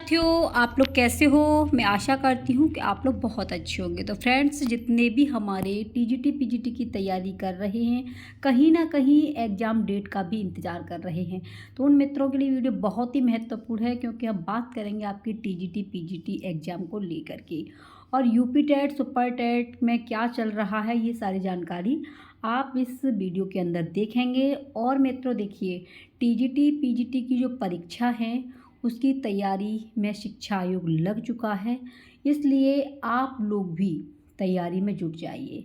साथियों, आप लोग कैसे हो? मैं आशा करती हूँ कि आप लोग बहुत अच्छे होंगे। तो फ्रेंड्स, जितने भी हमारे टीजीटी पीजीटी की तैयारी कर रहे हैं, कहीं ना कहीं एग्ज़ाम डेट का भी इंतज़ार कर रहे हैं, तो उन मित्रों के लिए वीडियो बहुत ही महत्वपूर्ण है, क्योंकि हम बात करेंगे आपकी टीजीटी पीजीटी एग्ज़ाम को लेकर के, और यूपी टेट सुपर टेट में क्या चल रहा है, ये सारी जानकारी आप इस वीडियो के अंदर देखेंगे। और मित्रों देखिए, टीजीटी पीजीटी की जो परीक्षा है उसकी तैयारी में शिक्षा आयोग लग चुका है, इसलिए आप लोग भी तैयारी में जुट जाइए,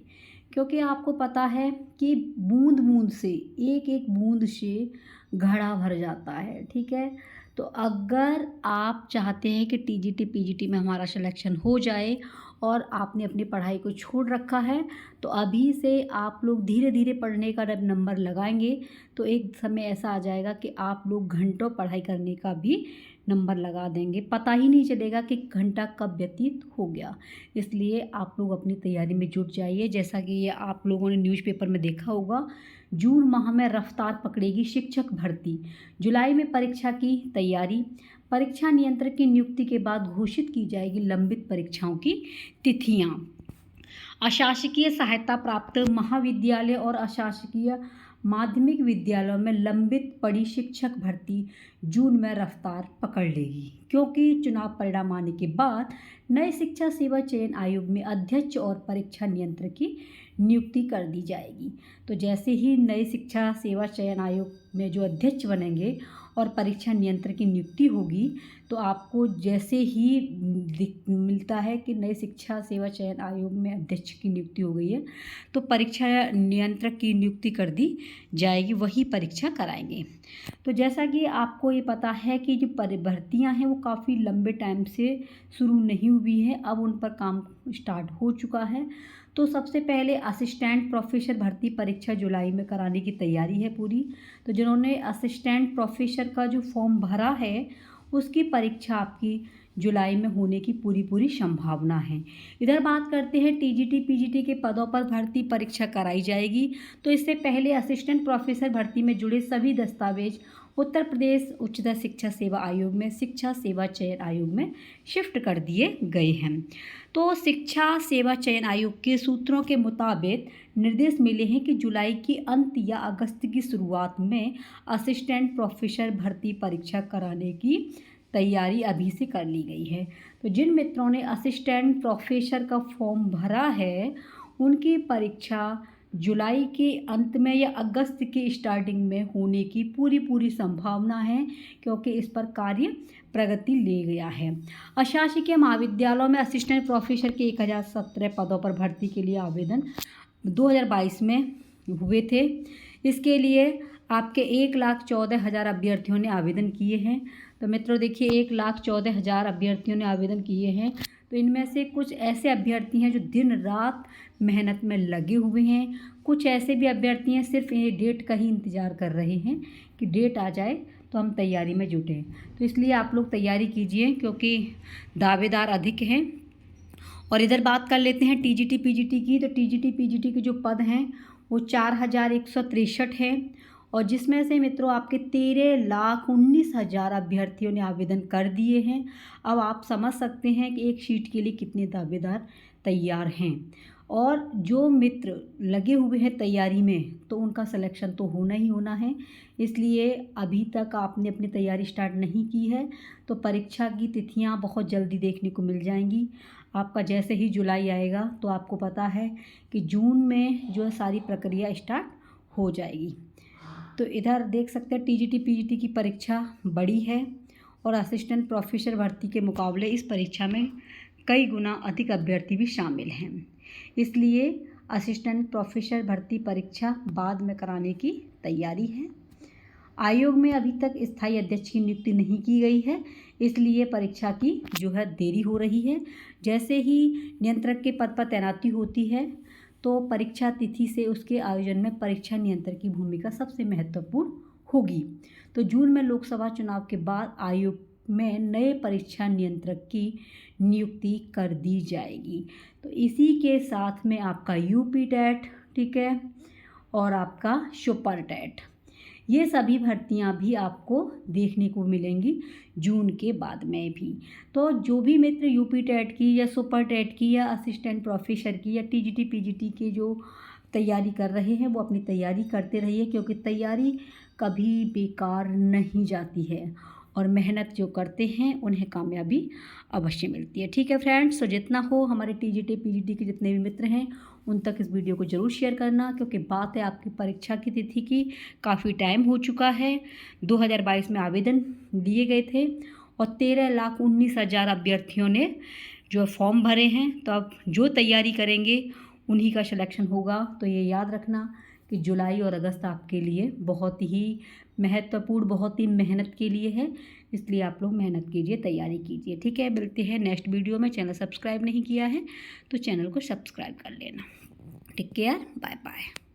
क्योंकि आपको पता है कि बूंद बूंद से, एक एक बूंद से घड़ा भर जाता है। ठीक है, तो अगर आप चाहते हैं कि टीजीटी पीजीटी में हमारा सिलेक्शन हो जाए और आपने अपनी पढ़ाई को छोड़ रखा है, तो अभी से आप लोग धीरे धीरे पढ़ने का जब नंबर लगाएंगे तो एक समय ऐसा आ जाएगा कि आप लोग घंटों पढ़ाई करने का भी नंबर लगा देंगे, पता ही नहीं चलेगा कि घंटा कब व्यतीत हो गया। इसलिए आप लोग अपनी तैयारी में जुट जाइए। जैसा कि ये आप लोगों ने न्यूज़पेपर में देखा होगा, जून माह में रफ्तार पकड़ेगी शिक्षक भर्ती, जुलाई में परीक्षा की तैयारी, परीक्षा नियंत्रक की नियुक्ति के बाद घोषित की जाएगी लंबित परीक्षाओं की तिथियां। अशासकीय सहायता प्राप्त महाविद्यालय और अशासकीय माध्यमिक विद्यालयों में लंबित पड़ी शिक्षक भर्ती जून में रफ्तार पकड़ लेगी, क्योंकि चुनाव परिणाम आने के बाद नए शिक्षा सेवा चयन आयोग में अध्यक्ष और परीक्षा नियंत्रक की नियुक्ति कर दी जाएगी। तो जैसे ही नए शिक्षा सेवा चयन आयोग में जो अध्यक्ष बनेंगे और परीक्षा नियंत्रक की नियुक्ति होगी, तो आपको जैसे ही मिलता है कि नए शिक्षा सेवा चयन आयोग में अध्यक्ष की नियुक्ति हो गई है, तो परीक्षा नियंत्रक की नियुक्ति कर दी जाएगी, वही परीक्षा कराएंगे। तो जैसा कि आपको ये पता है कि जो भर्तियां हैं वो काफ़ी लंबे टाइम से शुरू नहीं हुई है, अब उन पर काम स्टार्ट हो चुका है। तो सबसे पहले असिस्टेंट प्रोफेसर भर्ती परीक्षा जुलाई में कराने की तैयारी है पूरी। तो जिन्होंने असिस्टेंट प्रोफेसर का जो फॉर्म भरा है उसकी परीक्षा आपकी जुलाई में होने की पूरी संभावना है। इधर बात करते हैं टीजीटी पीजीटी के पदों पर भर्ती परीक्षा कराई जाएगी। तो इससे पहले असिस्टेंट प्रोफेसर भर्ती में जुड़े सभी दस्तावेज उत्तर प्रदेश उच्चतर शिक्षा सेवा आयोग में शिक्षा सेवा चयन आयोग में शिफ्ट कर दिए गए हैं। तो शिक्षा सेवा चयन आयोग के सूत्रों के मुताबिक निर्देश मिले हैं कि जुलाई के अंत या अगस्त की शुरुआत में असिस्टेंट प्रोफेसर भर्ती परीक्षा कराने की तैयारी अभी से कर ली गई है। तो जिन मित्रों ने असिस्टेंट प्रोफेसर का फॉर्म भरा है उनकी परीक्षा जुलाई के अंत में या अगस्त के स्टार्टिंग में होने की पूरी संभावना है, क्योंकि इस पर कार्य प्रगति ले गया है। अशासकीय महाविद्यालयों में असिस्टेंट प्रोफेसर के 1017 पदों पर भर्ती के लिए आवेदन 2022 में हुए थे। इसके लिए आपके 1,14,000 अभ्यर्थियों ने आवेदन किए हैं। तो मित्रों देखिए, 1,14,000 अभ्यर्थियों ने आवेदन किए हैं। तो इनमें से कुछ ऐसे अभ्यर्थी हैं जो दिन रात मेहनत में लगे हुए हैं, कुछ ऐसे भी अभ्यर्थी हैं सिर्फ ये डेट का ही इंतज़ार कर रहे हैं कि डेट आ जाए तो हम तैयारी में जुटें। तो इसलिए आप लोग तैयारी कीजिए, क्योंकि दावेदार अधिक हैं। और इधर बात कर लेते हैं टीजीटी पीजीटी की। तो टीजीटी पीजीटी के जो पद हैं वो 4,163 हैं, और जिसमें से मित्रों आपके 13,19,000 अभ्यर्थियों ने आवेदन कर दिए हैं। अब आप समझ सकते हैं कि एक सीट के लिए कितने दावेदार तैयार हैं, और जो मित्र लगे हुए हैं तैयारी में तो उनका सिलेक्शन तो होना ही होना है। इसलिए अभी तक आपने अपनी तैयारी स्टार्ट नहीं की है तो परीक्षा की तिथियां बहुत जल्दी देखने को मिल जाएंगी। आपका जैसे ही जुलाई आएगा तो आपको पता है कि जून में जो है सारी प्रक्रिया स्टार्ट हो जाएगी। तो इधर देख सकते हैं टीजीटी पीजीटी की परीक्षा बड़ी है, और असिस्टेंट प्रोफेसर भर्ती के मुकाबले इस परीक्षा में कई गुना अधिक अभ्यर्थी भी शामिल हैं। इसलिए असिस्टेंट प्रोफेसर भर्ती परीक्षा बाद में कराने की तैयारी है। आयोग में अभी तक स्थायी अध्यक्ष की नियुक्ति नहीं की गई है, इसलिए परीक्षा की जो है देरी हो रही है। जैसे ही नियंत्रक के पद पर तैनाती होती है तो परीक्षा तिथि से उसके आयोजन में परीक्षा नियंत्रक की भूमिका सबसे महत्वपूर्ण होगी। तो जून में लोकसभा चुनाव के बाद आयोग में नए परीक्षा नियंत्रक की नियुक्ति कर दी जाएगी। तो इसी के साथ में आपका यूपी टेट, ठीक है, और आपका सुपर टेट, ये सभी भर्तियां भी आपको देखने को मिलेंगी जून के बाद में भी। तो जो भी मित्र यूपी टेट की या सुपर टेट की या असिस्टेंट प्रोफेसर की या टीजीटी पीजीटी के जो तैयारी कर रहे हैं वो अपनी तैयारी करते रहिए, क्योंकि तैयारी कभी बेकार नहीं जाती है और मेहनत जो करते हैं उन्हें कामयाबी अवश्य मिलती है। ठीक है फ्रेंड्स, तो जितना हो हमारे टीजीटी पीजीटी के जितने भी मित्र हैं उन तक इस वीडियो को ज़रूर शेयर करना, क्योंकि बात है आपकी परीक्षा की तिथि की, काफ़ी टाइम हो चुका है। 2022 में आवेदन दिए गए थे और 13,19,000 अभ्यर्थियों ने जो फॉर्म भरे हैं। तो अब जो तैयारी करेंगे उन्हीं का सिलेक्शन होगा। तो ये याद रखना कि जुलाई और अगस्त आपके लिए बहुत ही महत्वपूर्ण, बहुत ही मेहनत के लिए है, इसलिए आप लोग मेहनत कीजिए, तैयारी कीजिए। ठीक है, मिलते हैं नेक्स्ट वीडियो में। चैनल सब्सक्राइब नहीं किया है तो चैनल को सब्सक्राइब कर लेना। Take care, bye bye.